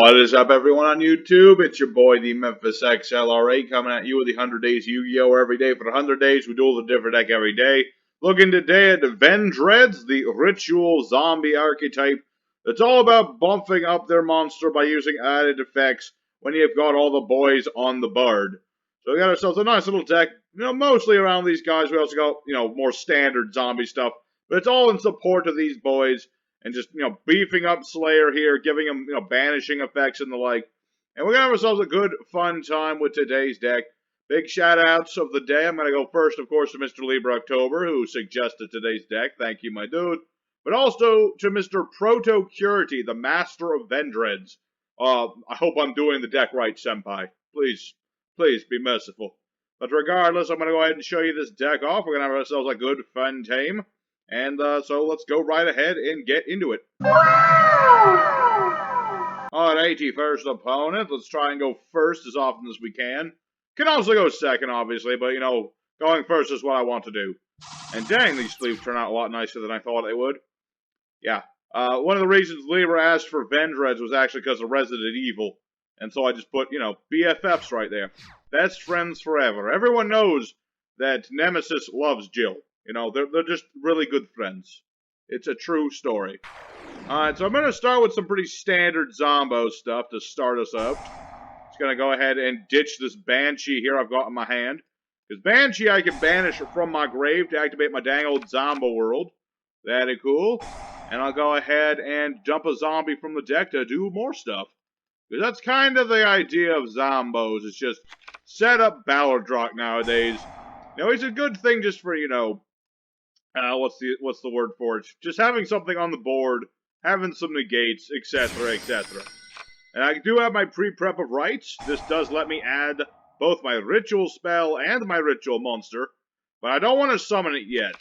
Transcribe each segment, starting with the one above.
What is up, everyone on YouTube? It's your boy, the Memphis XLRA, coming at you with the 100 Days Yu-Gi-Oh! Every day for the 100 days. We duel a different deck every day. Looking today at the Vendreads, the Ritual Zombie Archetype. It's all about bumping up their monster by using added effects when you've got all the boys on the board. So we got ourselves a nice little deck, mostly around these guys. We also got, more standard zombie stuff. But it's all in support of these boys. And just, beefing up Slayer here, giving him, banishing effects and the like. And we're going to have ourselves a good, fun time with today's deck. Big shout-outs of the day. I'm going to go first, of course, to Mr. Libra October, who suggested today's deck. Thank you, my dude. But also to Mr. Proto-Curity, the master of Vendreads. I hope I'm doing the deck right, Senpai. Please be merciful. But regardless, I'm going to go ahead and show you this deck off. We're going to have ourselves a good, fun time. And so let's go right ahead and get into it. Alrighty, first opponent. Let's try and go first as often as we can. Can also go second, obviously, but going first is what I want to do. And dang, these sleeves turn out a lot nicer than I thought they would. Yeah. One of the reasons Libra asked for Vendreads was actually because of Resident Evil. And so I just put, BFFs right there. Best friends forever. Everyone knows that Nemesis loves Jill. They're just really good friends. It's a true story. Alright, so I'm going to start with some pretty standard Zombo stuff to start us out. Just going to go ahead and ditch this Banshee here I've got in my hand. Because Banshee I can banish from my grave to activate my dang old Zombo world. That'd be cool. And I'll go ahead and dump a zombie from the deck to do more stuff. Because that's kind of the idea of Zombos. It's just set up Balerdroch nowadays. It's a good thing just for, what's the word for it? Just having something on the board, having some negates, etc., etc. And I do have my pre-prep of rights. This does let me add both my ritual spell and my ritual monster, but I don't want to summon it yet.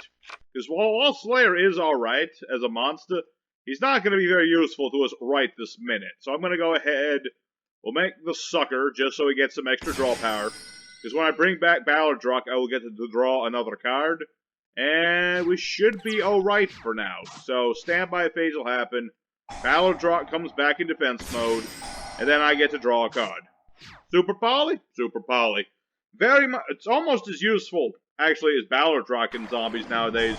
Because while Slayer is alright as a monster, he's not going to be very useful to us right this minute. So I'm going to go ahead, we'll make the sucker just so he gets some extra draw power. Because when I bring back Balerdroch, I will get to draw another card. And we should be alright for now. So, standby phase will happen. Balerdroch comes back in defense mode. And then I get to draw a card. Super Poly? Super Poly. Very much, it's almost as useful, actually, as Balerdroch in zombies nowadays.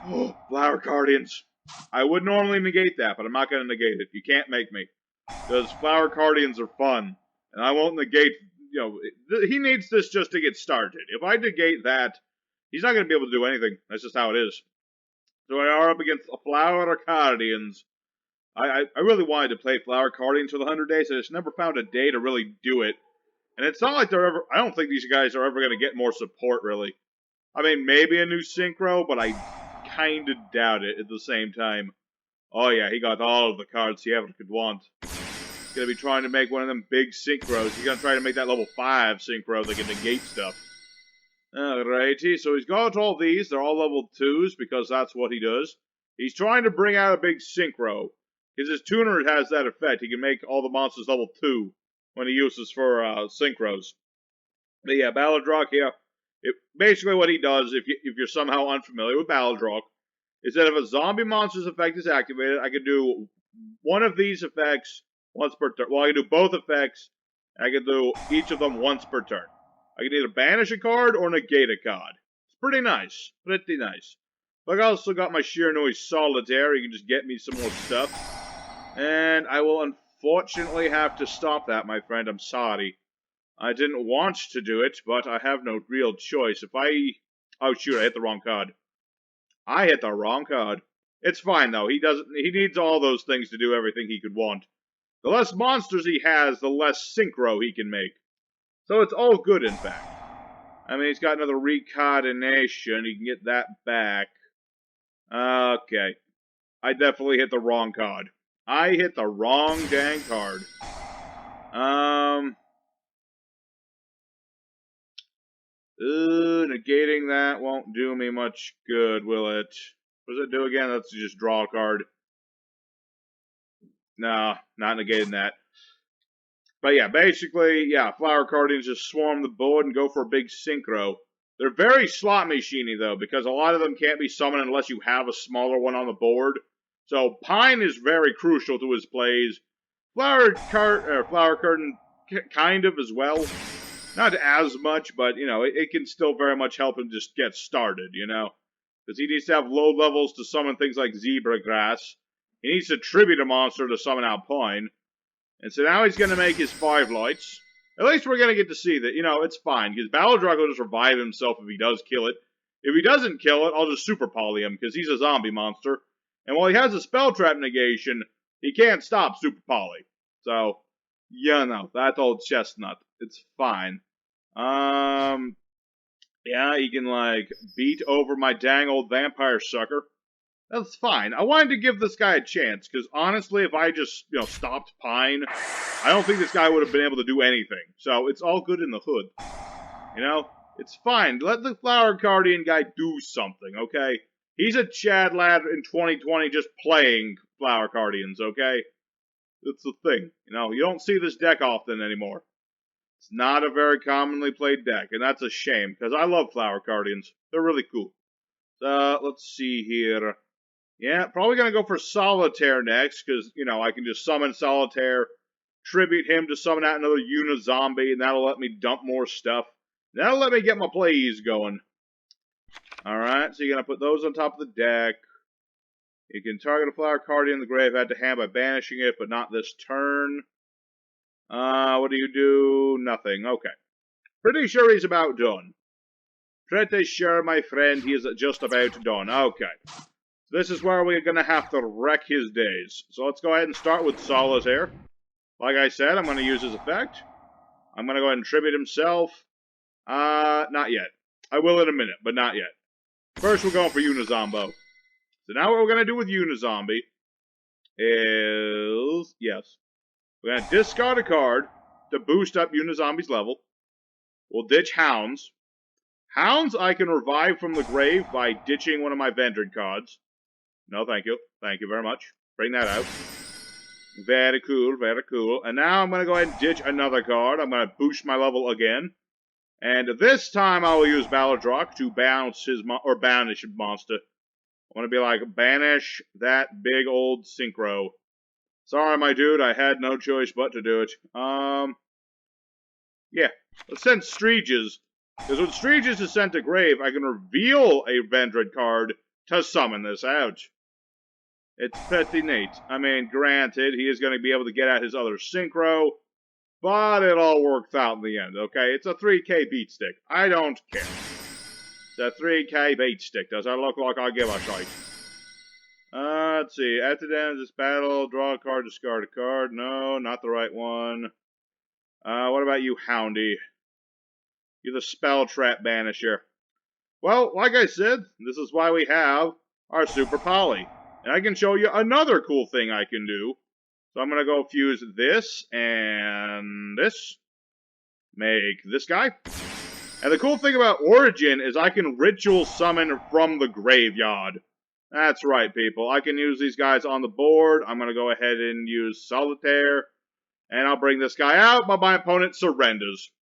Oh, Flower Cardians. I would normally negate that, but I'm not going to negate it. You can't make me. Because Flower Cardians are fun. And I won't negate, he needs this just to get started. If I negate that, he's not going to be able to do anything. That's just how it is. So we are up against a Flower Cardians. I really wanted to play Flower Cardians for the 100 days. I just never found a day to really do it. And it's not like they're ever... I don't think these guys are ever going to get more support, really. I mean, maybe a new Synchro, but I kind of doubt it at the same time. Oh yeah, he got all of the cards he ever could want. He's going to be trying to make one of them big Synchros. He's going to try to make that level 5 Synchro that can negate stuff. Alrighty, so he's got all these. They're all level 2s because that's what he does. He's trying to bring out a big Synchro. Because his tuner has that effect. He can make all the monsters level 2 when he uses for Synchros. But yeah, Balerdroch here. Basically what he does, if you're somehow unfamiliar with Balerdroch, is that if a zombie monster's effect is activated, I can do one of these effects once per turn. Well, I can do both effects. I can do each of them once per turn. I can either banish a card or negate a card. It's pretty nice. Pretty nice. But I also got my Shiranui Solitaire. You can just get me some more stuff. And I will unfortunately have to stop that, my friend. I'm sorry. I didn't want to do it, but I have no real choice. Oh shoot, I hit the wrong card. I hit the wrong card. It's fine though. He needs all those things to do everything he could want. The less monsters he has, the less Synchro he can make. So it's all good, in fact. I mean, he's got another Recoordination. He can get that back. Okay. I definitely hit the wrong card. I hit the wrong dang card. Negating that won't do me much good, will it? What does it do again? Let's just draw a card. No, not negating that. But yeah, basically, Flower Cardians just swarm the board and go for a big Synchro. They're very slot machiney though, because a lot of them can't be summoned unless you have a smaller one on the board. So Pine is very crucial to his plays. Flower Curtain, kind of as well. Not as much, but, you know, it can still very much help him just get started, you know? Because he needs to have low levels to summon things like Zebra Grass. He needs to tribute a monster to summon out Pine. And so now he's going to make his 5 lights. At least we're going to get to see that, you know, it's fine. Because Balerdroch will just revive himself if he does kill it. If he doesn't kill it, I'll just Super Poly him, because he's a zombie monster. And while he has a Spell Trap negation, he can't stop Super Poly. So, yeah, no, that old chestnut. It's fine. Yeah, he can, like, beat over my dang old vampire sucker. That's fine. I wanted to give this guy a chance, because honestly, if I just, you know, stopped Pine, I don't think this guy would have been able to do anything. So, it's all good in the hood. You know? It's fine. Let the Flower Guardian guy do something, okay? He's a Chad lad in 2020 just playing Flower Guardians, okay? It's the thing. You know, you don't see this deck often anymore. It's not a very commonly played deck, and that's a shame, because I love Flower Guardians. They're really cool. Let's see here. Yeah, probably going to go for Solitaire next, because, you know, I can just summon Solitaire, tribute him to summon out another Uni-Zombie, and that'll let me dump more stuff. That'll let me get my plays going. Alright, so you're going to put those on top of the deck. You can target a Flower Guardian in the graveyard to hand by banishing it, but not this turn. What do you do? Nothing. Okay. Pretty sure he's about done. Pretty sure, my friend, he is just about done. Okay. This is where we're going to have to wreck his days. So let's go ahead and start with Solitaire. Like I said, I'm going to use his effect. I'm going to go ahead and tribute himself. Not yet. I will in a minute, but not yet. First, we're going for Unizombo. So now what we're going to do with Unizombie is... Yes. We're going to discard a card to boost up Unizombie's level. We'll ditch Hounds. Hounds I can revive from the grave by ditching one of my Vendread cards. No, thank you. Thank you very much. Bring that out. Very cool, very cool. And now I'm going to go ahead and ditch another card. I'm going to boost my level again. And this time I will use Balerdroch to bounce his banish a monster. I want to be like, banish that big old synchro. Sorry, my dude, I had no choice but to do it. Yeah. Let's send Streeges. Because when Streeges is sent to grave, I can reveal a Vendread card to summon this out. It's pretty neat. I mean, granted, he is going to be able to get at his other synchro, but it all works out in the end, okay? It's a 3K beat stick. I don't care. It's a 3K beat stick. Does that look like I give a shite? Let's see. After the end of this battle, draw a card, discard a card. No, not the right one. What about you, Houndy? You're the Spell Trap Banisher. Well, like I said, this is why we have our Super Poly. And I can show you another cool thing I can do. So I'm going to go fuse this and this. Make this guy. And the cool thing about Origin is I can ritual summon from the graveyard. That's right, people. I can use these guys on the board. I'm going to go ahead and use Solitaire. And I'll bring this guy out, but my opponent surrenders.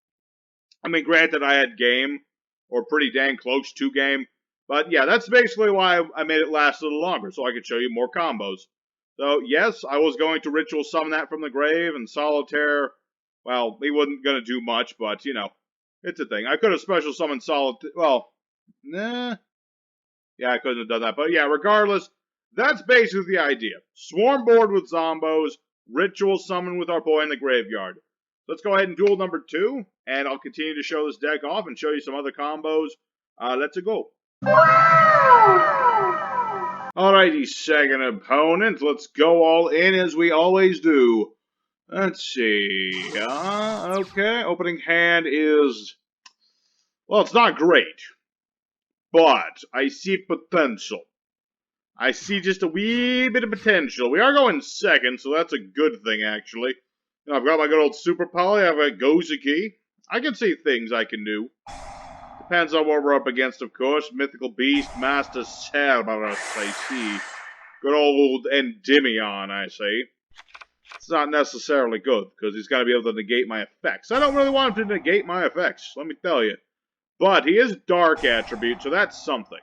I mean, granted, I had game, or pretty dang close to game. But yeah, that's basically why I made it last a little longer, so I could show you more combos. So, yes, I was going to ritual summon that from the grave, and Solitaire, well, he wasn't going to do much, but, you know, it's a thing. I could have special summoned Solitaire, well, nah. Yeah, I couldn't have done that, but yeah, regardless, that's basically the idea. Swarm board with Zombos, ritual summon with our boy in the graveyard. Let's go ahead and duel number 2, and I'll continue to show this deck off and show you some other combos. Let's go. Alrighty, second opponent. Let's go all in as we always do. Let's see. Okay, opening hand is... Well, it's not great. But I see potential. I see just a wee bit of potential. We are going second, so that's a good thing, actually. You know, I've got my good old Super Poly. I've got Gouki. I can see things I can do. Depends on what we're up against, of course. Mythical Beast, Master Cerberus, I see. Good old Endymion, I see. It's not necessarily good, because he's got to be able to negate my effects. I don't really want him to negate my effects, let me tell you. But he is Dark Attribute, so that's something.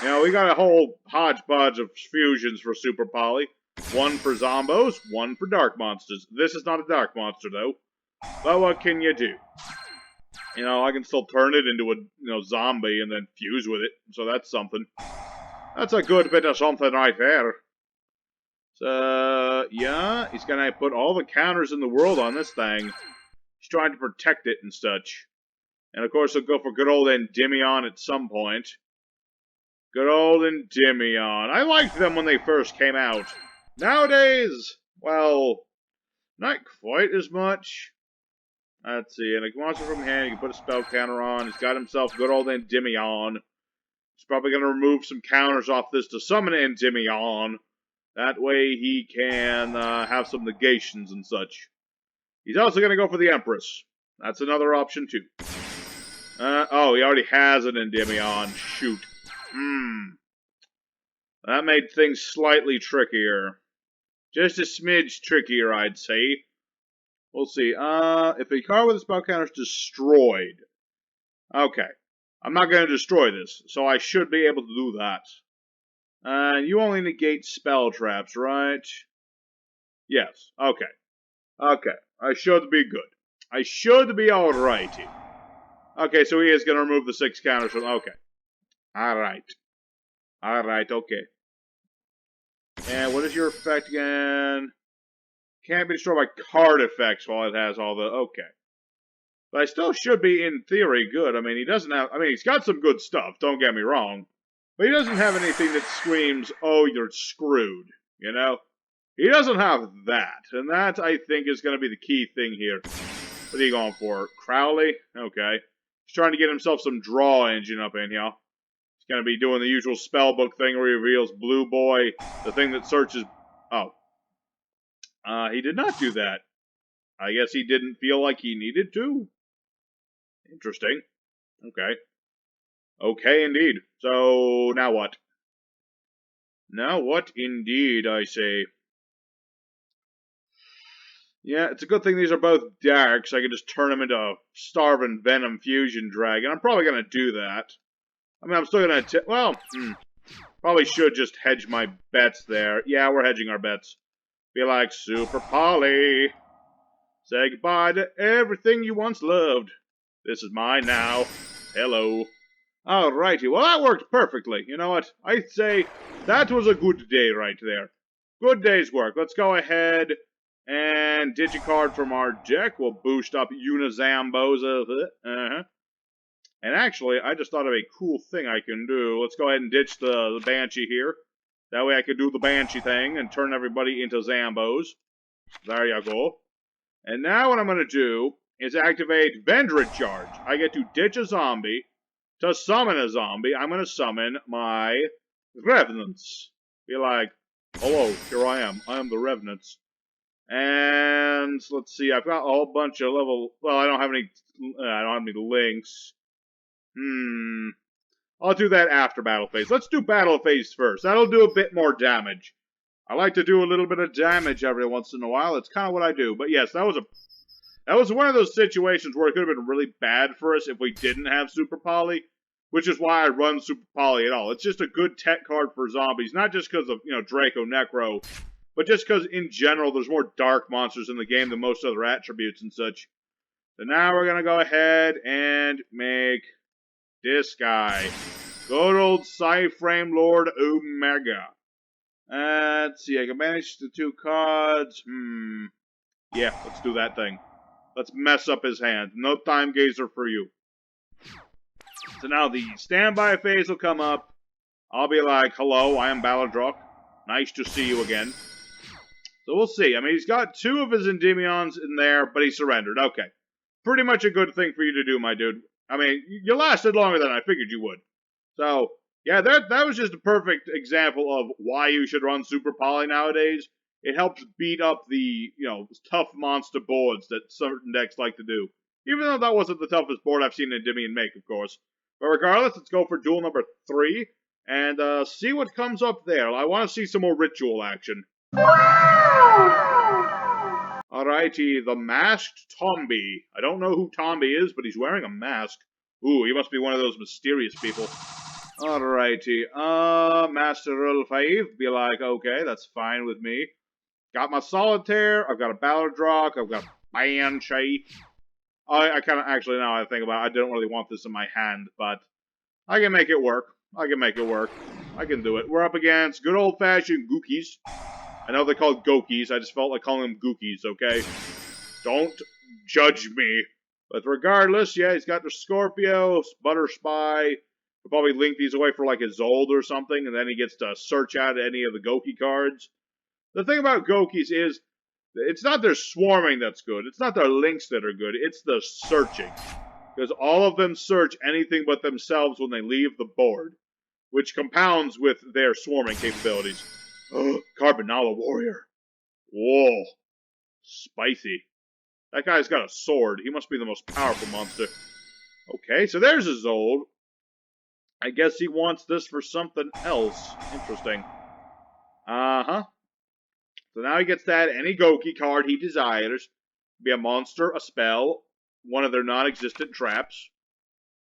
You know, we got a whole hodgepodge of fusions for Super Poly. One for zombos, one for dark monsters. This is not a dark monster, though. But what can you do? You know, I can still turn it into a zombie and then fuse with it. So that's something. That's a good bit of something right there. So, yeah, he's gonna put all the counters in the world on this thing. He's trying to protect it and such. And of course, he'll go for good old Endymion at some point. Good old Endymion. I liked them when they first came out. Nowadays, well, not quite as much. Let's see, and a monster from hand, you can put a spell counter on. He's got himself good old Endymion. He's probably going to remove some counters off this to summon Endymion. That way he can have some negations and such. He's also going to go for the Empress. That's another option too. Oh, he already has an Endymion. Shoot. That made things slightly trickier. Just a smidge trickier, I'd say. We'll see. If a card with a spell counter is destroyed. Okay. I'm not going to destroy this, so I should be able to do that. You only negate spell traps, right? Yes. Okay. Okay. I should be good. I should be alrighty. Okay, so he is going to remove the 6 counters from... Okay. Alright. Alright, okay. And what is your effect again? Can't be destroyed by card effects while it has all the... Okay. But I still should be, in theory, good. I mean, he doesn't have... I mean, he's got some good stuff, don't get me wrong. But he doesn't have anything that screams, oh, you're screwed. You know? He doesn't have that. And that, I think, is going to be the key thing here. What are you going for? Crowley? Okay. He's trying to get himself some draw engine up in here. He's going to be doing the usual spellbook thing where he reveals Blue Boy, the thing that searches... Oh. He did not do that. I guess he didn't feel like he needed to. Interesting. Okay. Okay, indeed. So, now what? Now what, indeed, I say. Yeah, it's a good thing these are both dark, so I can just turn them into a Starving Venom Fusion Dragon. I'm probably going to do that. I mean, I'm still going to... Well, probably should just hedge my bets there. Yeah, we're hedging our bets. Be like Super Polly. Say goodbye to everything you once loved. This is mine now. Hello. Alrighty, well that worked perfectly. You know what? I'd say that was a good day right there. Good day's work. Let's go ahead and digicard from our deck. We'll boost up Unizambos of it. And actually, I just thought of a cool thing I can do. Let's go ahead and ditch the Banshee here. That way I can do the Banshee thing and turn everybody into Zambos. There you go. And now what I'm going to do is activate Vendread Charge. I get to ditch a zombie. To summon a zombie, I'm going to summon my Revenants. Be like, hello, here I am. I am the Revenants. And let's see, I've got a whole bunch of level... Well, I don't have any links. I'll do that after battle phase. Let's do battle phase first. That'll do a bit more damage. I like to do a little bit of damage every once in a while. It's kind of what I do. But yes, that was one of those situations where it could have been really bad for us if we didn't have Super Poly, which is why I run Super Poly at all. It's just a good tech card for zombies, not just because of, Draco Necro, but just because, in general, there's more dark monsters in the game than most other attributes and such. So now we're going to go ahead and make this guy. Good old Psyframelord Omega. Let's see, I can manage the 2 cards. Yeah, let's do that thing. Let's mess up his hand. No Time Gazer for you. So now the standby phase will come up. I'll be like, hello, I am Balerdroch. Nice to see you again. So we'll see. I mean, he's got 2 of his Endymions in there, but he surrendered. Okay. Pretty much a good thing for you to do, my dude. I mean, you lasted longer than I figured you would. So, yeah, that was just a perfect example of why you should run Super Poly nowadays. It helps beat up the, tough monster boards that certain decks like to do. Even though that wasn't the toughest board I've seen Endymion make, of course. But regardless, let's go for duel number 3 and see what comes up there. I want to see some more ritual action. Alrighty, the Masked Tombi. I don't know who Tombi is, but he's wearing a mask. Ooh, he must be one of those mysterious people. Alrighty. Master Rule 5. Be like, okay, that's fine with me. Got my Solitaire. I've got a Balerdroch. I've got a Banshee. I kind of, actually, now I think about it, I don't really want this in my hand, but I can make it work. I can make it work. I can do it. We're up against good old-fashioned Goukis. I know they're called Gokis. I just felt like calling them Goukis, okay? Don't judge me. But regardless, yeah, he's got the Scorpio, Butter Spy. We'll probably link these away for like a Zold or something, and then he gets to search out any of the Gouki cards. The thing about Gokis is, it's not their swarming that's good. It's not their links that are good. It's the searching. Because all of them search anything but themselves when they leave the board, which compounds with their swarming capabilities. Carbonala Warrior. Whoa. Spicy. That guy's got a sword. He must be the most powerful monster. Okay, so there's his Zold. I guess he wants this for something else. Interesting. Uh-huh. So now he gets to add any Gouki card he desires. Be a monster, a spell, one of their non-existent traps.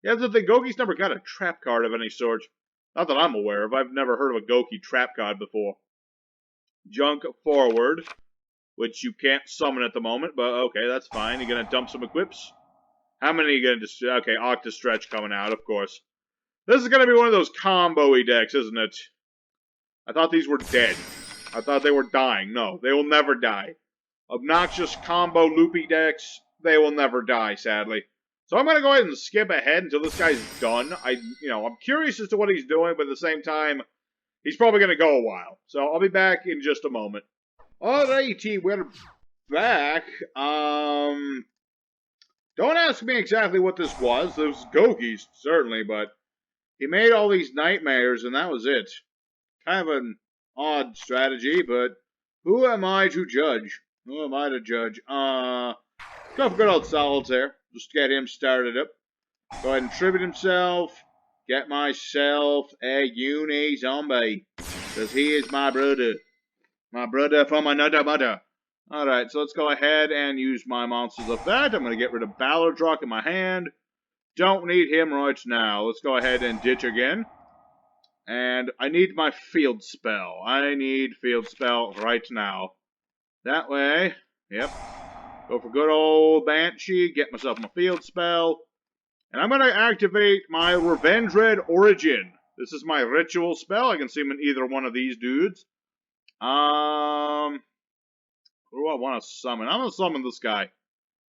Yeah, the Gouki's never got a trap card of any sort. Not that I'm aware of. I've never heard of a Gouki trap card before. Junk forward, which you can't summon at the moment, but okay, that's fine. You're gonna dump some equips? How many are you gonna okay, Octa Stretch coming out, of course. This is gonna be one of those combo-y decks, isn't it? I thought these were dead. I thought they were dying. No, they will never die. Obnoxious combo loopy decks, they will never die, sadly. So I'm going to go ahead and skip ahead until this guy's done. I'm curious as to what he's doing, but at the same time, he's probably going to go a while. So I'll be back in just a moment. Alrighty, we're back. Don't ask me exactly what this was. Those Goukis, certainly, but he made all these nightmares, and that was it. Kind of an odd strategy, but who am I to judge? Who am I to judge? Go for good old Solitaire. Just get him started up. Go ahead and tribute himself. Get myself a uni-zombie. Because he is my brother. My brother from another mother. Alright, so let's go ahead and use my monsters of that. I'm going to get rid of Balerdroch in my hand. Don't need him right now. Let's go ahead and ditch again. And I need my field spell. I need field spell right now. That way, yep. Go for good old Banshee, get myself my field spell. And I'm going to activate my Revendread Origin. This is my ritual spell. I can see him in either one of these dudes. Who do I want to summon? I'm going to summon this guy.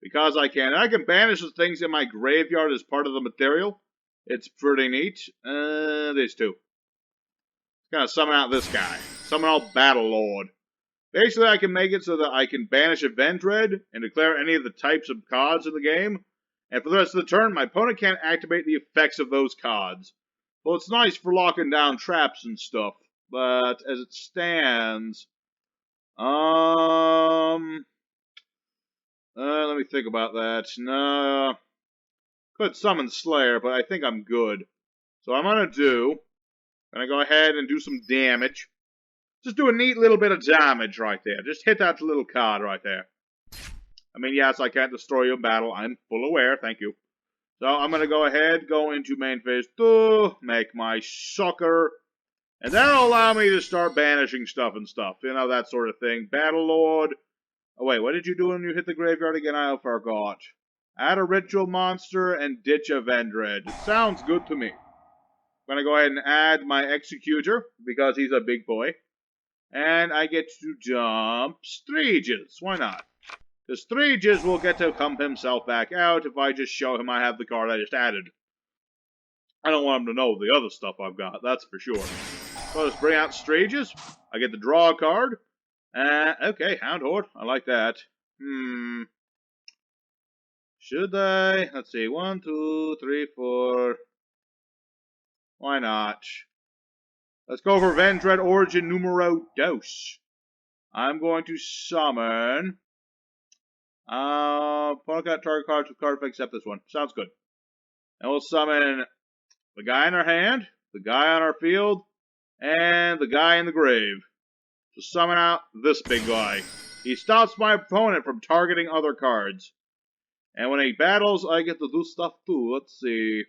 Because I can. And I can banish the things in my graveyard as part of the material. It's pretty neat. These two. Gonna summon out this guy. Summon out Battlelord. Basically, I can make it so that I can banish a Vendread and declare any of the types of cards in the game. And for the rest of the turn, my opponent can't activate the effects of those cards. Well, it's nice for locking down traps and stuff. But as it stands, let me think about that. No, could summon Slayer, but I think I'm good. So I'm gonna go ahead and do some damage. Just do a neat little bit of damage right there. Just hit that little card right there. I mean, yes, I can't destroy your battle. I'm full aware. Thank you. So I'm going to go ahead, go into main phase 2, make my sucker, and that'll allow me to start banishing stuff and stuff. You know, that sort of thing. Battlelord. Oh, wait, what did you do when you hit the graveyard again? I forgot. Add a ritual monster and ditch a Vendread. It sounds good to me. I'm going to go ahead and add my Executor, because he's a big boy. And I get to dump Streeges. Why not? Because Streeges will get to come himself back out if I just show him I have the card I just added. I don't want him to know the other stuff I've got, that's for sure. So let's bring out Streeges. I get to draw a card. Okay, Hound Horde. I like that. Should I? Let's see. 1, 2, 3, 4. Why not? Let's go for Vendread Origin Numero Dos. I'm going to summon. Opponent got target cards with card effect except this one. Sounds good. And we'll summon the guy in our hand, the guy on our field, and the guy in the grave. To summon out this big guy. He stops my opponent from targeting other cards. And when he battles, I get to do stuff too. Let's see.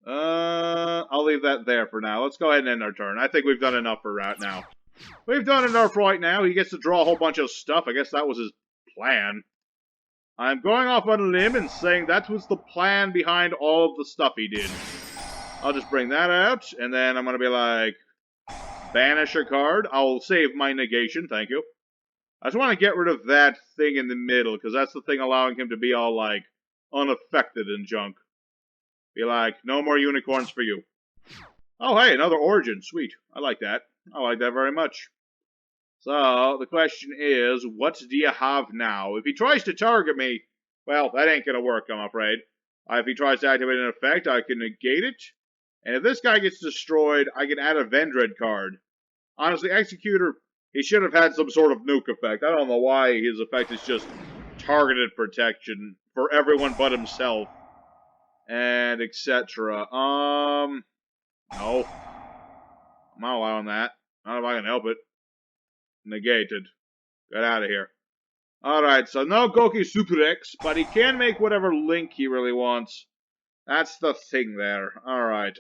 I'll leave that there for now. Let's go ahead and end our turn. I think we've done enough for right now. We've done enough right now. He gets to draw a whole bunch of stuff. I guess that was his plan. I'm going off on a limb and saying that was the plan behind all of the stuff he did. I'll just bring that out, and then I'm going to be like, banish a card. I'll save my negation, thank you. I just want to get rid of that thing in the middle, because that's the thing allowing him to be all, like, unaffected and junk. Be like, no more unicorns for you. Oh, hey, another origin. Sweet. I like that. I like that very much. So, the question is, what do you have now? If he tries to target me, well, that ain't gonna work, I'm afraid. If he tries to activate an effect, I can negate it. And if this guy gets destroyed, I can add a Vendread card. Honestly, Executor, he should have had some sort of nuke effect. I don't know why his effect is just targeted protection for everyone but himself. And etc. No. I'm not allowing that. Not if I can help it. Negated. Get out of here. Alright, so no Gouki Super X, but he can make whatever link he really wants. That's the thing there. Alright,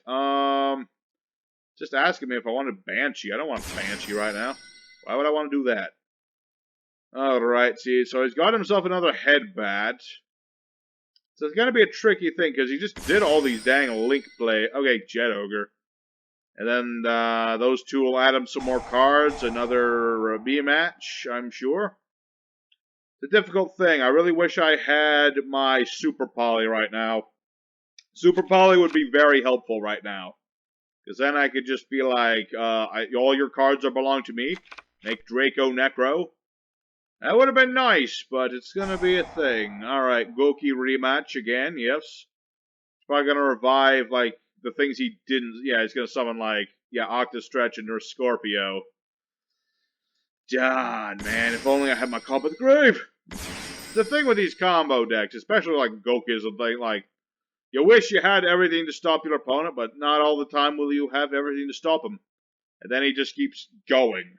just asking me if I wanted Banshee. I don't want Banshee right now. Why would I want to do that? Alright, see, so he's got himself another Headbat. So it's gonna be a tricky thing, because he just did all these dang link play. Okay, Jet Ogre. And then those two will add him some more cards. Another B-match, I'm sure. It's a difficult thing. I really wish I had my Super Poly right now. Super Poly would be very helpful right now. Because then I could just be like, all your cards belong to me. Make Draco Necro. That would have been nice, but it's going to be a thing. Alright, Gouki rematch again, yes. It's probably going to revive, like, the things he didn't... Yeah, he's going to summon, like, yeah, Octastretch and Scorpio. Darn, man, if only I had my Comp of the Grave. The thing with these combo decks, especially like Gouki, is a thing, like, you wish you had everything to stop your opponent, but not all the time will you have everything to stop him. And then he just keeps going.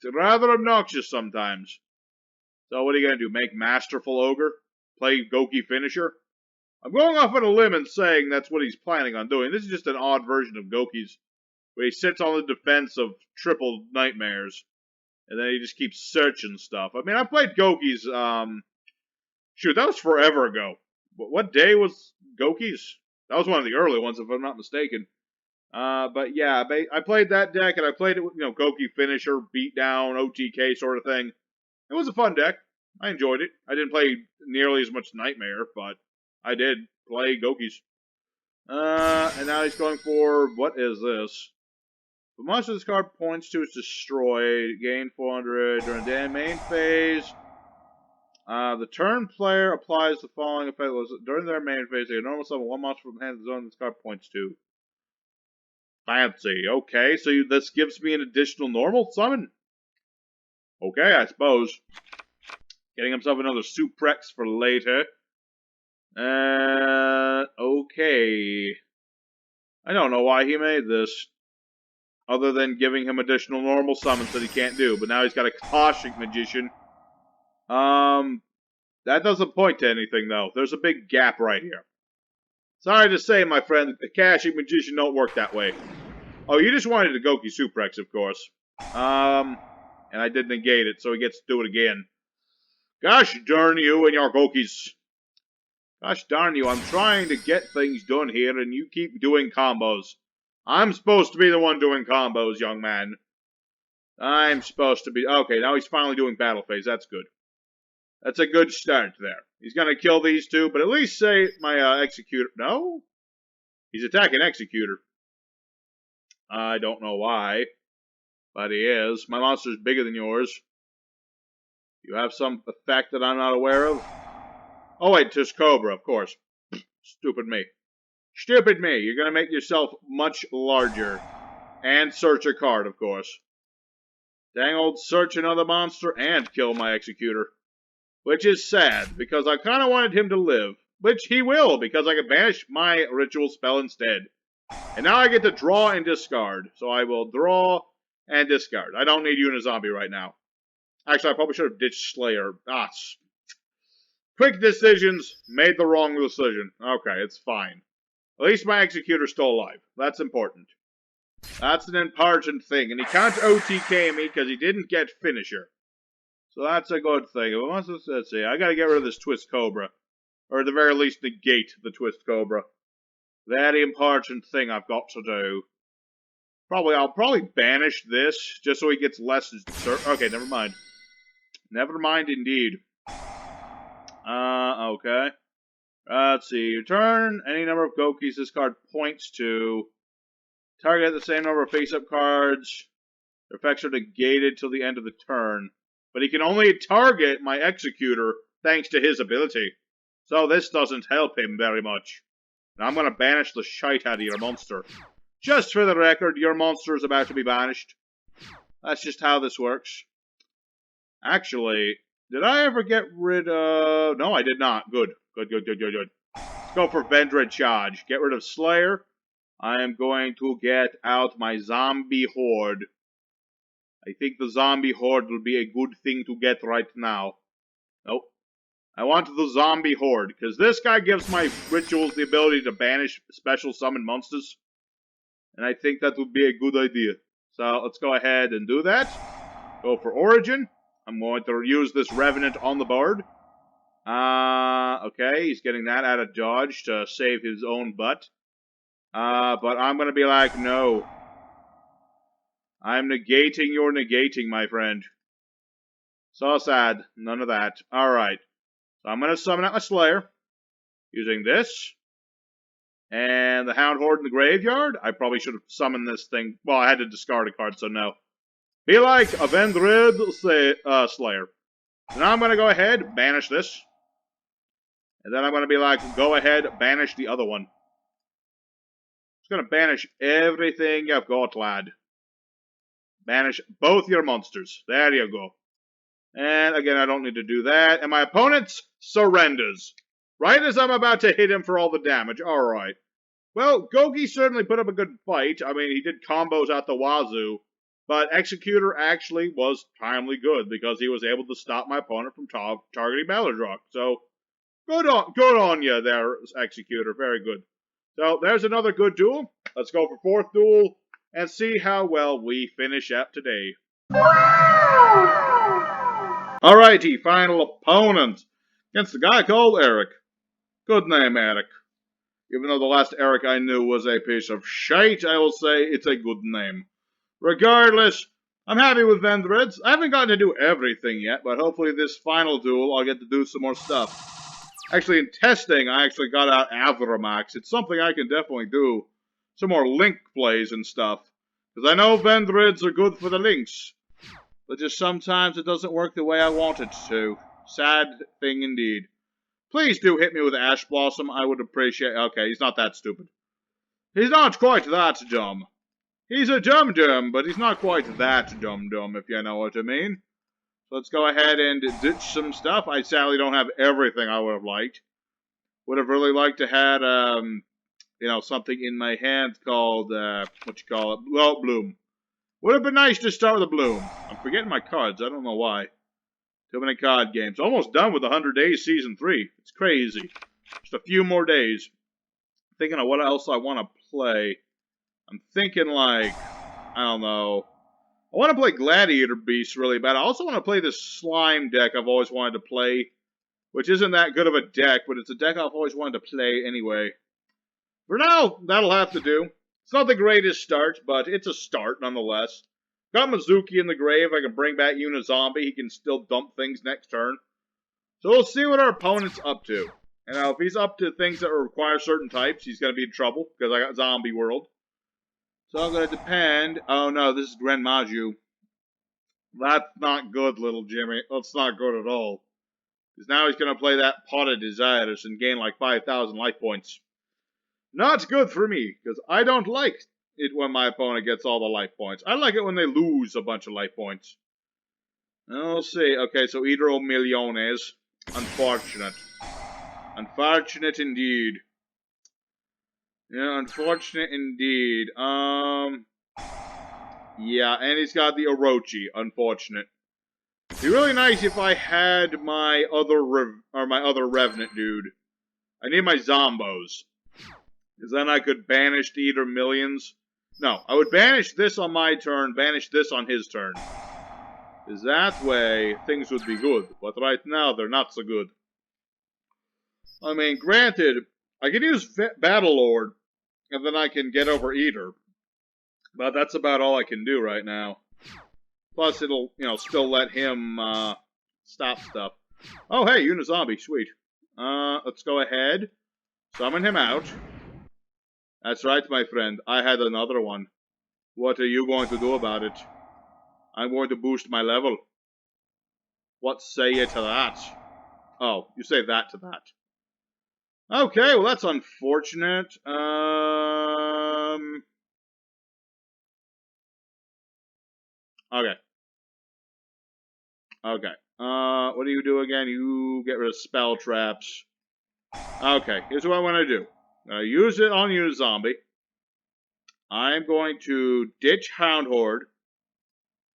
It's rather obnoxious sometimes. So what are you going to do, make Masterful Ogre? Play Gouki Finisher? I'm going off on a limb and saying that's what he's planning on doing. This is just an odd version of Gouki's, where he sits on the defense of triple nightmares. And then he just keeps searching stuff. I mean, I played Gouki's, shoot, that was forever ago. What day was Gouki's? That was one of the early ones, if I'm not mistaken. But yeah, I played that deck, and I played it with, you know, Gouki Finisher, Beatdown, OTK sort of thing. It was a fun deck. I enjoyed it. I didn't play nearly as much Nightmare, but I did play Gouki's. And now he's going for, what is this? The monster this card points to is destroyed. Gain 400 during the main phase. The turn player applies the following effect. During their main phase, they normal summon one monster from the hand of the zone this card points to. Fancy. Okay, so this gives me an additional normal summon. Okay, I suppose. Getting himself another Suprex for later. Okay. I don't know why he made this. Other than giving him additional normal summons that he can't do. But now he's got a Koshik Magician. That doesn't point to anything, though. There's a big gap right here. Sorry to say, my friend, the Koshik Magician don't work that way. Oh, you just wanted a Gouki Suprex, of course. And I did negate it, so he gets to do it again. Gosh darn you and your Goukis. Gosh darn you, I'm trying to get things done here, and you keep doing combos. I'm supposed to be the one doing combos, young man. I'm supposed to be... Okay, now he's finally doing battle phase. That's good. That's a good start there. He's going to kill these two, but at least say my Executor... No? He's attacking Executor. I don't know why, but he is. My monster's bigger than yours. You have some effect that I'm not aware of? Oh, wait, Tish Cobra, of course. Stupid me. Stupid me. You're going to make yourself much larger. And search a card, of course. Dang old search another monster and kill my Executor. Which is sad, because I kind of wanted him to live. Which he will, because I can banish my ritual spell instead. And now I get to draw and discard. So I will draw and discard. I don't need Unizombie right now. Actually, I probably should have ditched Slayer. Quick decisions, made the wrong decision. Okay, it's fine. At least my Executor's still alive. That's important. That's an important thing. And he can't OTK me because he didn't get Finisher. So that's a good thing. Let's see. I gotta get rid of this Twist Cobra. Or at the very least negate the Twist Cobra. Very important thing I've got to do. I'll probably banish this, just so he gets less... Okay, never mind. Never mind indeed. Okay. Let's see. Return any number of Goukis this card points to. Target the same number of face-up cards. Their effects are negated till the end of the turn. But he can only target my Executor thanks to his ability. So this doesn't help him very much. Now I'm going to banish the shite out of your monster. Just for the record, your monster is about to be banished. That's just how this works. Actually, did I ever get rid of... No, I did not. Good. Good. Let's go for Vendread Charge. Get rid of Slayer. I am going to get out my Zombie Horde. I think the Zombie Horde will be a good thing to get right now. Nope. I want the Zombie Horde, because this guy gives my rituals the ability to banish special summon monsters. And I think that would be a good idea. So let's go ahead and do that. Go for Origin. I'm going to use this Revenant on the board. Okay, he's getting that out of dodge to save his own butt. But I'm going to be like, no. I'm negating your negating, my friend. So sad. None of that. Alright. So I'm going to summon out my Slayer. Using this. And the Hound Horde in the graveyard. I probably should have summoned this thing. Well, I had to discard a card, so no. Be like a Vendread Slayer. So now I'm going to go ahead, banish this. And then I'm going to be like, go ahead, banish the other one. Just going to banish everything you've got, lad. Banish both your monsters. There you go. And again, I don't need to do that. And my opponent surrenders. Right as I'm about to hit him for all the damage. Alright. Well, Gouki certainly put up a good fight. I mean, he did combos out the wazoo. But Executor actually was timely good because he was able to stop my opponent from targeting Balerdroch. So, good on you there, Executor. Very good. So, there's another good duel. Let's go for fourth duel and see how well we finish up today. Alrighty, final opponent against a guy called Eric. Good name, Eric. Even though the last Eric I knew was a piece of shite, I will say it's a good name. Regardless, I'm happy with Vendreads. I haven't gotten to do everything yet, but hopefully this final duel I'll get to do some more stuff. Actually, in testing, I actually got out Avramax. It's something I can definitely do. Some more link plays and stuff. Because I know Vendreads are good for the links. But just sometimes it doesn't work the way I want it to. Sad thing indeed. Please do hit me with Ash Blossom. I would appreciate... Okay, he's not that stupid. He's not quite that dumb. He's a dum-dum, but he's not quite that dum-dum, if you know what I mean. So let's go ahead and ditch some stuff. I sadly don't have everything I would have liked. Would have really liked to have, you know, something in my hand called, well, Bloom. Would have been nice to start with a Bloom. I'm forgetting my cards. I don't know why. Too many card games. Almost done with 100 Days Season 3. It's crazy. Just a few more days. Thinking of what else I want to play. I'm thinking like, I don't know. I want to play Gladiator Beast really bad. I also want to play this Slime deck I've always wanted to play. Which isn't that good of a deck, but it's a deck I've always wanted to play anyway. For now, that'll have to do. It's not the greatest start, but it's a start nonetheless. Got Mizuki in the grave. I can bring back Unizombie. He can still dump things next turn. So we'll see what our opponent's up to. And now, if he's up to things that require certain types, he's going to be in trouble, because I got Zombie World. So I'm going to depend... Oh no, this is Gren Maju. That's not good, little Jimmy. That's not good at all. Because now he's going to play that Pot of Desires and gain like 5,000 life points. Not good for me, because I don't like it when my opponent gets all the life points. I like it when they lose a bunch of life points. Now, we'll see. Okay, so Hidro Millones. Unfortunate. Unfortunate indeed. Yeah, unfortunate indeed. Yeah, and he's got the Orochi. Unfortunate. It'd be really nice if I had my other Revenant dude. I need my Zombos. Because then I could banish the Eater Millions. No, I would banish this on my turn, banish this on his turn. Because that way, things would be good. But right now, they're not so good. I mean, granted, I can use Battlelord, and then I can get over Eater. But that's about all I can do right now. Plus, it'll, still let him, stop stuff. Oh, hey, Unizombie, sweet. Let's go ahead. Summon him out. That's right, my friend. I had another one. What are you going to do about it? I'm going to boost my level. What say you to that? Oh, you say that to that. Okay, well that's unfortunate. Okay. Okay. What do you do again? You get rid of spell traps. Okay, here's what I want to do. Use it on you, zombie. I'm going to ditch Hound Horde.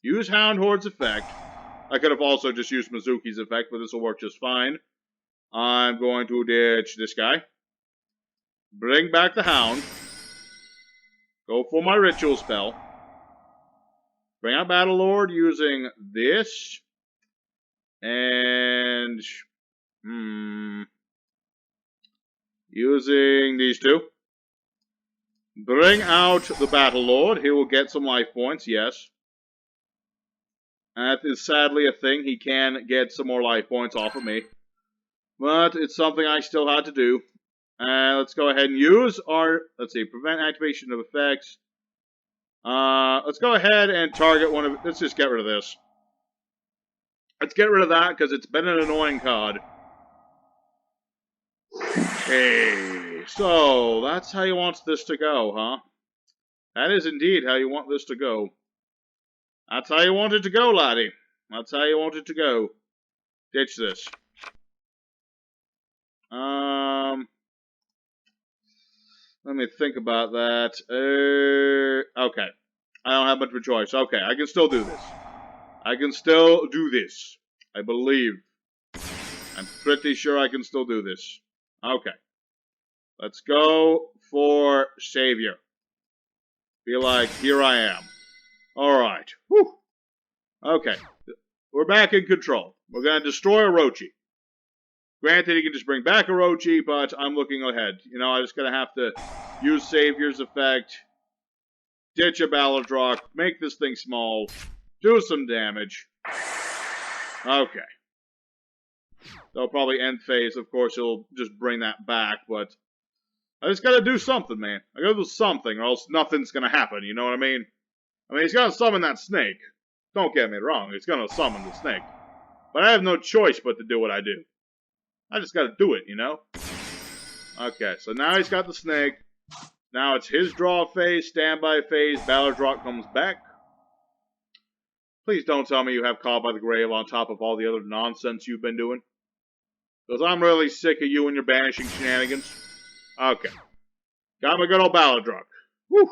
Use Hound Horde's effect. I could have also just used Mizuki's effect, but this will work just fine. I'm going to ditch this guy. Bring back the Hound. Go for my Ritual spell. Bring out Battlelord using this. And... using these two. Bring out the Battlelord. He will get some life points, yes. That is sadly a thing. He can get some more life points off of me. But it's something I still had to do. Let's go ahead and use our... Let's see. Prevent activation of effects. Let's go ahead and target one of... Let's just get rid of this. Let's get rid of that because it's been an annoying card. Okay. So, that's how you want this to go, huh? That is indeed how you want this to go. That's how you want it to go, laddie. That's how you want it to go. Ditch this. Let me think about that. Okay. I don't have much of a choice. Okay, I can still do this. I can still do this. I believe. I'm pretty sure I can still do this. Okay. Let's go for Savior. Be like, here I am. Alright. Whew. Okay. We're back in control. We're going to destroy Orochi. Granted, he can just bring back Orochi, but I'm looking ahead. I'm just going to have to use Savior's effect, ditch a Balerdroch, make this thing small, do some damage. Okay. They'll probably end phase. Of course, he'll just bring that back, but I just got to do something, man. I got to do something, or else nothing's going to happen, you know what I mean? He's going to summon that snake. Don't get me wrong, he's going to summon the snake. But I have no choice but to do what I do. I just gotta do it, Okay, so now he's got the snake. Now it's his draw phase, standby phase. Balerdroch comes back. Please don't tell me you have Call by the Grave on top of all the other nonsense you've been doing. Because I'm really sick of you and your banishing shenanigans. Okay. Got my good old Balerdroch. Whew.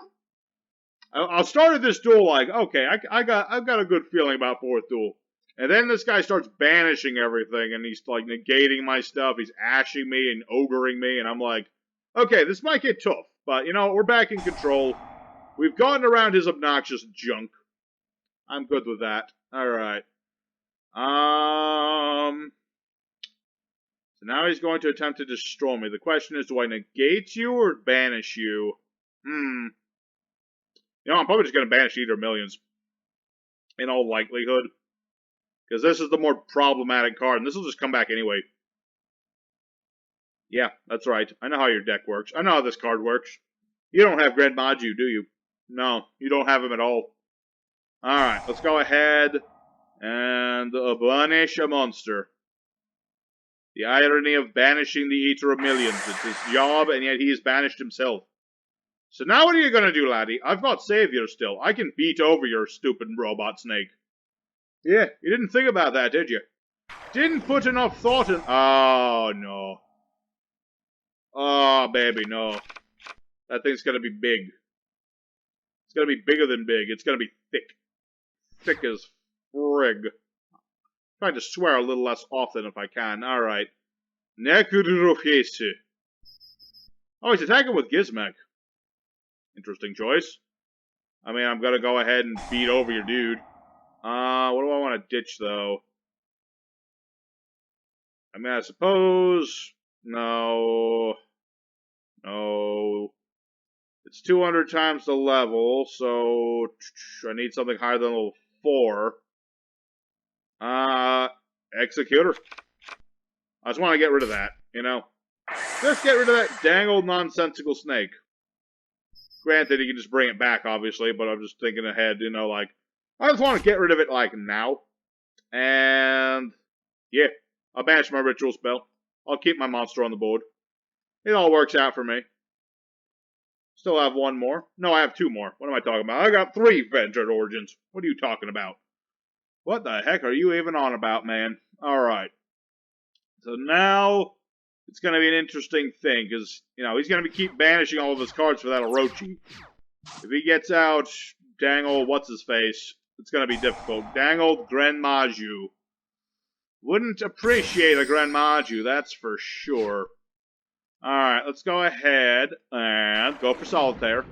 I started this duel like, okay, I've got a good feeling about 4th duel. And then this guy starts banishing everything, and he's, like, negating my stuff. He's ashing me and ogering me, and I'm like, okay, this might get tough. But, we're back in control. We've gotten around his obnoxious junk. I'm good with that. Alright. So now he's going to attempt to destroy me. The question is, do I negate you or banish you? I'm probably just going to banish Eater Millions. In all likelihood. Because this is the more problematic card, and this will just come back anyway. Yeah, that's right. I know how your deck works. I know how this card works. You don't have Grand Maju, do you? No, you don't have him at all. Alright, let's go ahead and banish a monster. The irony of banishing the Eater of Millions. It's his job, and yet he has banished himself. So now what are you going to do, laddie? I've got Savior still. I can beat over your stupid robot snake. Yeah, you didn't think about that, did you? Didn't put enough thought in... Oh, no. Oh, baby, no. That thing's gonna be big. It's gonna be bigger than big. It's gonna be thick. Thick as frig. Trying to swear a little less often if I can. Alright. Nekurufese. Oh, he's attacking with Gizmek. Interesting choice. I mean, I'm gonna go ahead and beat over your dude. What do I want to ditch, though? I mean, I suppose... No. No. It's 200 times the level, so... I need something higher than level 4. Executor. I just want to get rid of that, you know? Just get rid of that dang old nonsensical snake. Granted, you can just bring it back, obviously, but I'm just thinking ahead, you know, like... I just want to get rid of it, like, now. And... yeah. I'll banish my ritual spell. I'll keep my monster on the board. It all works out for me. Still have one more. No, I have two more. What am I talking about? I got 3 Vendread Origins. What are you talking about? What the heck are you even on about, man? Alright. So now, it's going to be an interesting thing, because, you know, he's going to keep banishing all of his cards for that Orochi. If he gets out dang old what's-his-face, it's going to be difficult. Dang old Grand Maju. Wouldn't appreciate a Grand Maju, that's for sure. Alright, let's go ahead and go for Solitaire.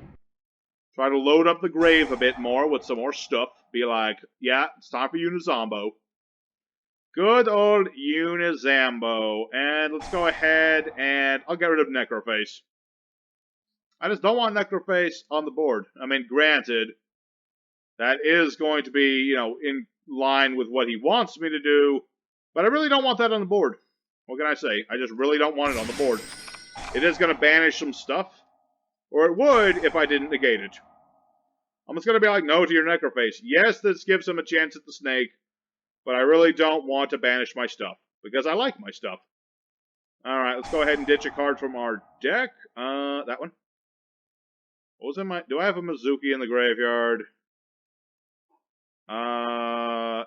Try to load up the grave a bit more with some more stuff. Be like, yeah, it's time for Unizombo. Good old Unizambo. And let's go ahead and I'll get rid of Necroface. I just don't want Necroface on the board. I mean, granted, that is going to be, you know, in line with what he wants me to do, but I really don't want that on the board. What can I say? I just really don't want it on the board. It is going to banish some stuff, or it would if I didn't negate it. I'm just going to be like, no to your Necroface. Yes, this gives him a chance at the snake, but I really don't want to banish my stuff, because I like my stuff. Alright, let's go ahead and ditch a card from our deck. That one. What was in my... Do I have a Mizuki in the graveyard?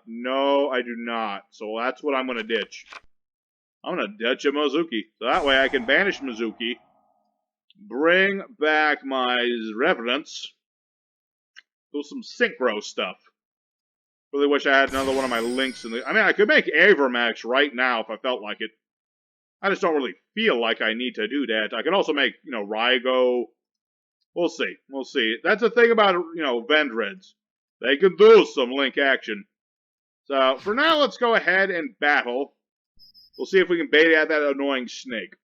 No, I do not. So that's what I'm going to ditch. I'm going to ditch a Mizuki. So that way I can banish Mizuki, bring back my Revenants, do some Synchro stuff. Really wish I had another one of my links in the... I mean, I could make Avramax right now if I felt like it. I just don't really feel like I need to do that. I could also make, you know, Rygo. We'll see. We'll see. That's the thing about, you know, Vendreads. They could do some link action. So, for now, let's go ahead and battle. We'll see if we can bait out that annoying snake.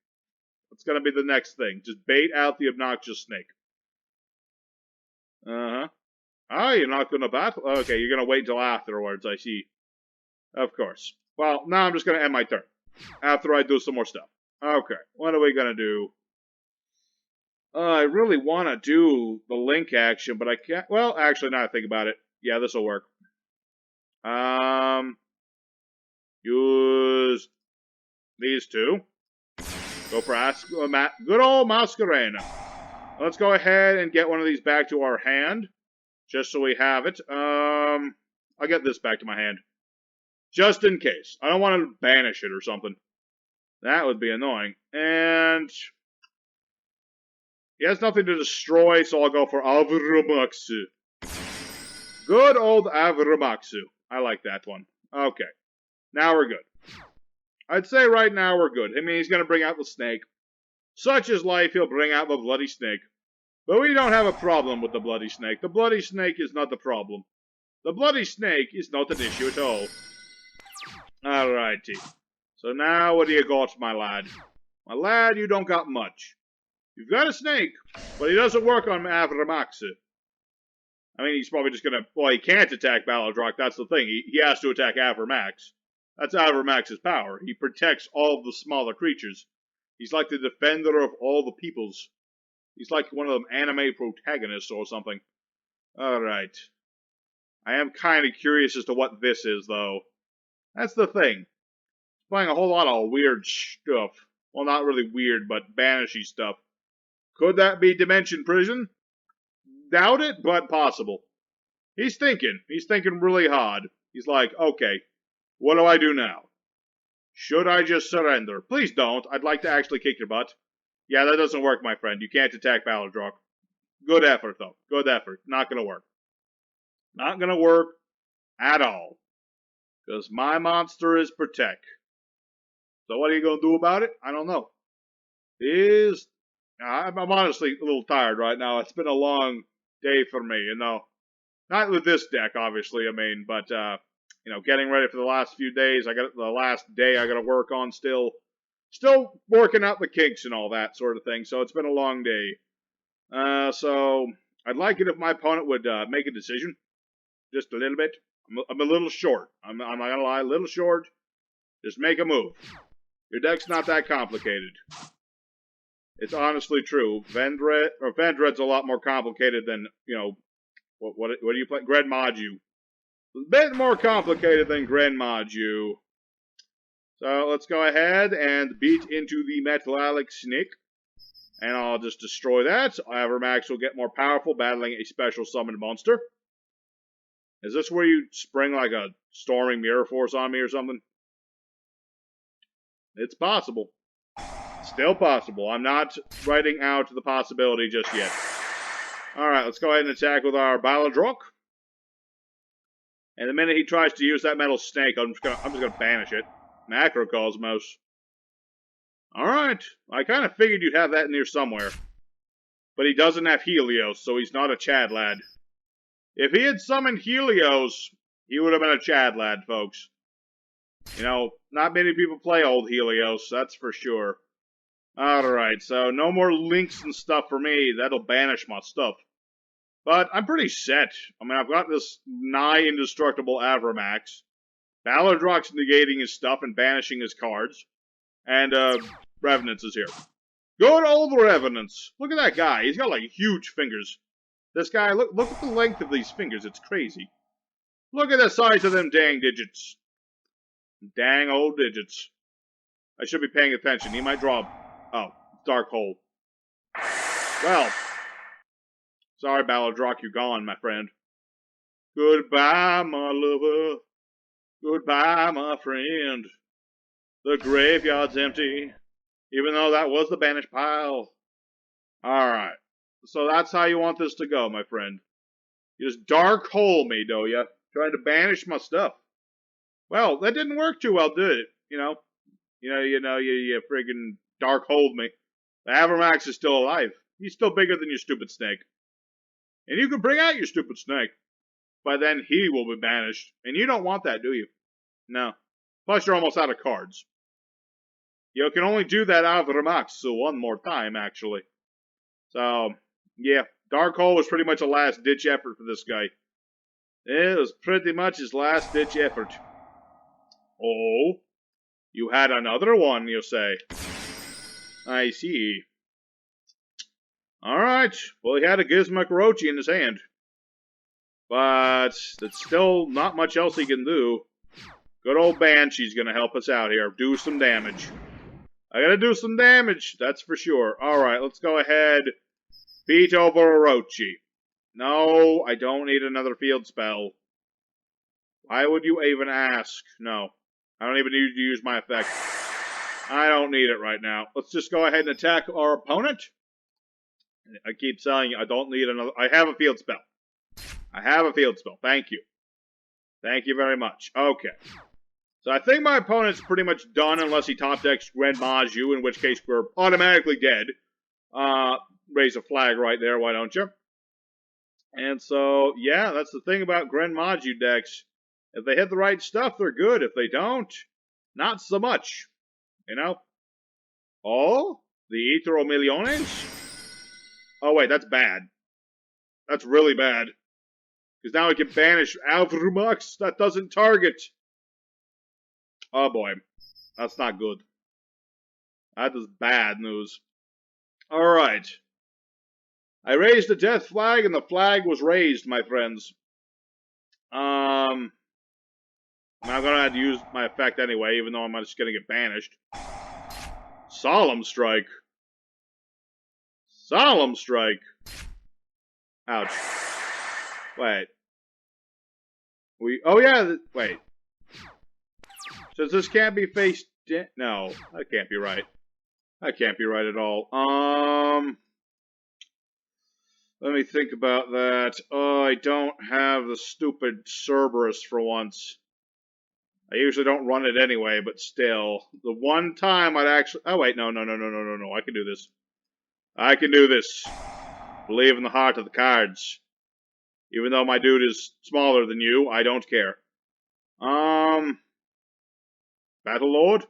That's going to be the next thing. Just bait out the obnoxious snake. Uh-huh. Ah, you're not going to battle? Okay, you're going to wait until afterwards, I see. Of course. Well, now I'm just going to end my turn. After I do some more stuff. Okay, what are we going to do? I really want to do the link action, but I can't... Well, actually, now I think about it. Yeah, this will work. Use these two. Go for good old Masquerena. Let's go ahead and get one of these back to our hand. Just so we have it. I'll get this back to my hand. Just in case. I don't want to banish it or something. That would be annoying. And he has nothing to destroy, so I'll go for Avramax. Good old Avramax. I like that one. Okay. Now we're good. I'd say right now we're good. I mean, he's going to bring out the snake. Such is life, he'll bring out the bloody snake. But we don't have a problem with the bloody snake. The bloody snake is not the problem. The bloody snake is not an issue at all. Alrighty. So now what do you got, my lad? My lad, you don't got much. You've got a snake, but he doesn't work on Avramax. I mean, he's probably just gonna... Well, he can't attack Balerdroch, that's the thing. He has to attack Avramax. That's Avramax's power. He protects all of the smaller creatures. He's like the defender of all the peoples. He's like one of them anime protagonists or something. Alright. I am kind of curious as to what this is, though. That's the thing. He's playing a whole lot of weird stuff. Well, not really weird, but banishy stuff. Could that be Dimension Prison? Doubt it, but possible. He's thinking. He's thinking really hard. He's like, okay, what do I do now? Should I just surrender? Please don't. I'd like to actually kick your butt. Yeah, that doesn't work, my friend. You can't attack Balerdroch. Good effort, though. Good effort. Not gonna work. Not gonna work at all. Because my monster is Protect. So what are you gonna do about it? I don't know. I'm honestly a little tired right now. It's been a long day for me, you know. Not with this deck, obviously, I mean, but, you know, getting ready for the last few days. I got the last day I got to work on still. Still working out the kinks and all that sort of thing, so it's been a long day. So I'd like it if my opponent would make a decision. Just a little bit. I'm a little short. I'm not gonna lie, a little short. Just make a move. Your deck's not that complicated. It's honestly true. Vendread's a lot more complicated than, you know, what do you play? Grand Maju. A bit more complicated than Grand Maju. So let's go ahead and beat into the Metallic Snake. And I'll just destroy that. Avramax will get more powerful, battling a special summoned monster. Is this where you spring like a storming mirror force on me or something? It's possible. Still possible. I'm not writing out the possibility just yet. Alright, let's go ahead and attack with our Balerdroch. And the minute he tries to use that metal snake, I'm just gonna banish it. Macrocosmos. Alright, I kind of figured you'd have that in here somewhere. But he doesn't have Helios, so he's not a Chad lad. If he had summoned Helios, he would have been a Chad lad, folks. You know, not many people play old Helios, that's for sure. Alright, so no more links and stuff for me. That'll banish my stuff. But I'm pretty set. I mean, I've got this nigh indestructible Avramax. Balerdroch's negating his stuff and banishing his cards. And, Revenants is here. Good old Revenants. Look at that guy. He's got, like, huge fingers. This guy, look at the length of these fingers. It's crazy. Look at the size of them dang digits. Dang old digits. I should be paying attention. He might draw... Oh, Dark Hole. Well. Sorry, Balerdroch, you're gone, my friend. Goodbye, my lover. Goodbye, my friend. The graveyard's empty, even though that was the banished pile. Alright, so that's how you want this to go, my friend. You just dark hole me, do ya? Trying to banish my stuff. Well, that didn't work too well, did it? You friggin' dark hold me. The Avramax is still alive. He's still bigger than your stupid snake. And you can bring out your stupid snake. But then he will be banished. And you don't want that, do you? No. Plus, you're almost out of cards. You can only do that Avramax one more time, actually. So, yeah. Dark Hole was pretty much a last-ditch effort for this guy. It was pretty much his last-ditch effort. Oh? You had another one, you say? I see. Alright. Well, he had a Gizmakrochi in his hand. But that's still not much else he can do. Good old Banshee's gonna help us out here. Do some damage. I gotta do some damage, that's for sure. Alright, let's go ahead. Beat over Orochi. No, I don't need another field spell. Why would you even ask? No. I don't even need to use my effect. I don't need it right now. Let's just go ahead and attack our opponent. I keep telling you, I don't need another... I have a field spell. I have a field spell. Thank you. Thank you very much. Okay. So I think my opponent's pretty much done unless he top decks Grand Maju, in which case we're automatically dead. Raise a flag right there, why don't you? And so, yeah, that's the thing about Grand Maju decks. If they hit the right stuff, they're good. If they don't, not so much. You know? Oh? The Ethereal Milliones? Oh, wait, that's bad. That's really bad. Because now I can banish Avramax that doesn't target. Oh boy. That's not good. That is bad news. Alright. I raised the death flag and the flag was raised, my friends. I'm gonna have to use my effect anyway, even though I'm just gonna get banished. Solemn Strike. Solemn Strike. Ouch. Wait. Oh yeah, wait. Since this can't be faced... No, that can't be right. That can't be right at all. Let me think about that. Oh, I don't have the stupid Cerberus for once. I usually don't run it anyway, but still. The one time I'd actually... Oh, wait, no. I can do this. I can do this. Believe in the heart of the cards. Even though my dude is smaller than you, I don't care. Battle Lord?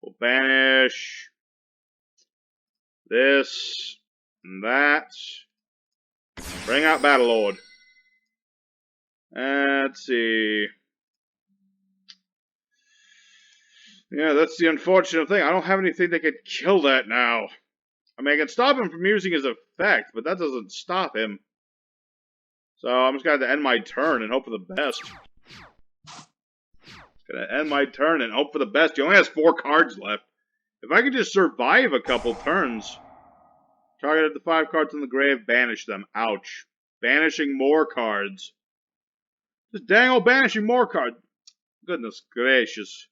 We'll banish this and that. Bring out Battle Lord. Let's see. Yeah, that's the unfortunate thing. I don't have anything that could kill that now. I mean, I can stop him from using his effect, but that doesn't stop him. So I'm just going to end my turn and hope for the best. Gonna end my turn and hope for the best. He only has 4 cards left. If I could just survive a couple turns. Targeted the 5 cards in the grave, banish them. Ouch. Banishing more cards. Just dang old banishing more cards. Goodness gracious.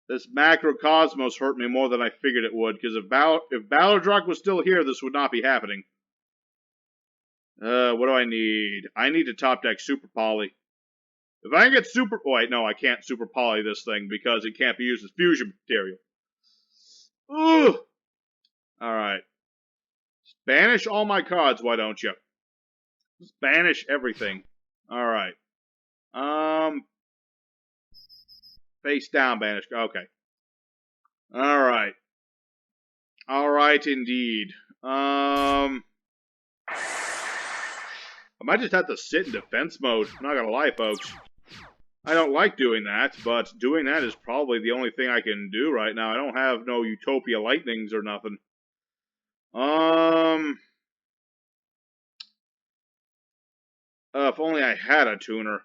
This macrocosmos hurt me more than I figured it would, because if Balerdroch was still here, this would not be happening. What do I need? I need to top deck Super Poly. If I can get Super... Oh, wait, no, I can't Super Poly this thing, because it can't be used as fusion material. Ugh! Alright. Banish all my cards, why don't you? Just banish everything. Alright. Face down banish. Okay. Alright. Alright indeed. I might just have to sit in defense mode. I'm not gonna lie, folks. I don't like doing that, but doing that is probably the only thing I can do right now. I don't have no Utopia Lightnings or nothing. If only I had a tuner.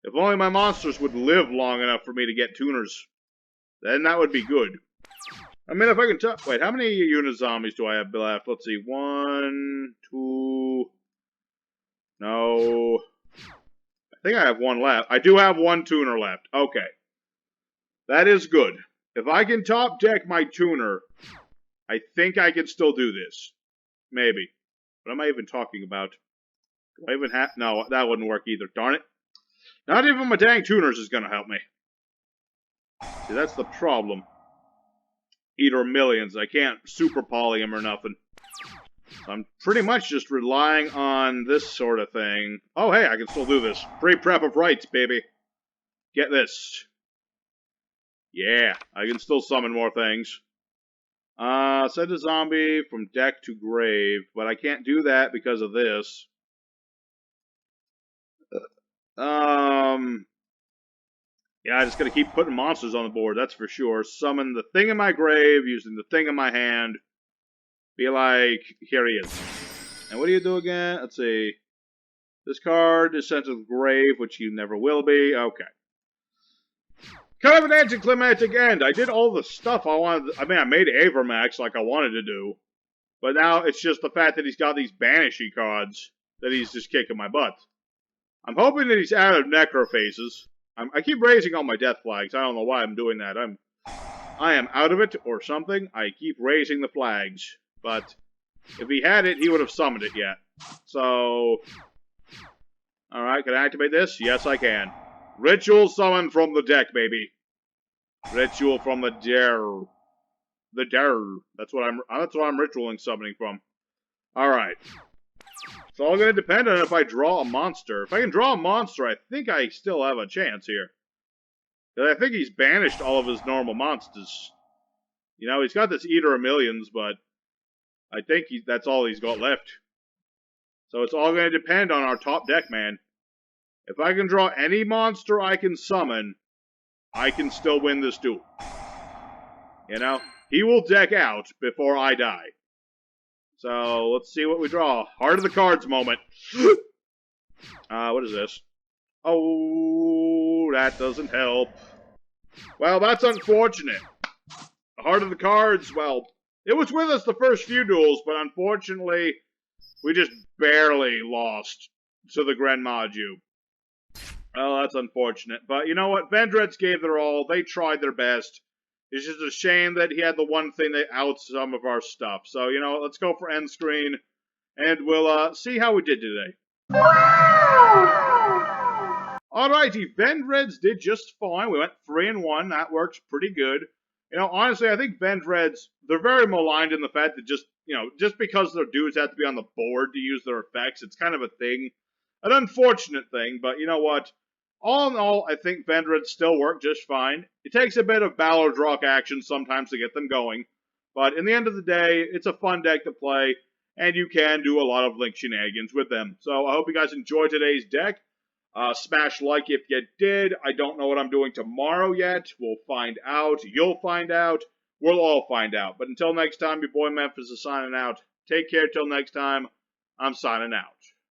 If only my monsters would live long enough for me to get tuners. Then that would be good. I mean, if I can wait, how many unit zombies do I have left? Let's see. 1, 2... No. I think I have 1 left. I do have 1 tuner left. Okay. That is good. If I can top deck my tuner, I think I can still do this. Maybe. What am I even talking about? Do I even have... No, that wouldn't work either. Darn it. Not even my dang tuners is going to help me. See, that's the problem. Eater millions. I can't super poly him or nothing. I'm pretty much just relying on this sort of thing. Oh, hey, I can still do this. Pre-prep of rights, baby. Get this. Yeah, I can still summon more things. Send a zombie from deck to grave, but I can't do that because of this. Yeah, I just gotta keep putting monsters on the board, that's for sure. Summon the thing in my grave, using the thing in my hand. Be like, here he is. And what do you do again? Let's see. This card is sent to the grave, which you never will be. Okay. Kind of an anticlimactic end. I did all the stuff I wanted. I mean, I made Avramax like I wanted to do. But now it's just the fact that he's got these banishy cards that he's just kicking my butt. I'm hoping that he's out of necrophases. I keep raising all my death flags. I don't know why I'm doing that. I am out of it or something. I keep raising the flags. But if he had it, he would have summoned it yet. So, alright, can I activate this? Yes, I can. Ritual summon from the deck, baby. Ritual from the der. The der. That's what I'm ritualing summoning from. Alright. It's all going to depend on if I draw a monster. If I can draw a monster, I think I still have a chance here. Because I think he's banished all of his normal monsters. You know, he's got this Eater of Millions, but I think that's all he's got left. So it's all going to depend on our top deck, man. If I can draw any monster I can summon, I can still win this duel. You know? He will deck out before I die. So, let's see what we draw. Heart of the cards moment. What is this? Oh, that doesn't help. Well, that's unfortunate. The heart of the cards, well, it was with us the first few duels, but unfortunately, we just barely lost to the Grand Maju. Well, that's unfortunate. But you know what? Vendreads gave their all. They tried their best. It's just a shame that he had the one thing that outs some of our stuff. So, you know, let's go for end screen, and we'll see how we did today. Alrighty, Vendreads did just fine. We went 3-1. That works pretty good. You know, honestly, I think Vendreads, they're very maligned in the fact that just, you know, just because their dudes have to be on the board to use their effects, it's kind of a thing. An unfortunate thing, but you know what? All in all, I think Vendreads still work just fine. It takes a bit of Balerdroch action sometimes to get them going, but in the end of the day, it's a fun deck to play, and you can do a lot of Link shenanigans with them. So I hope you guys enjoyed today's deck. Smash like if you did. I don't know what I'm doing tomorrow yet. We'll find out. You'll find out. We'll all find out. But until next time, your boy Memphis is signing out. Take care till next time. I'm signing out.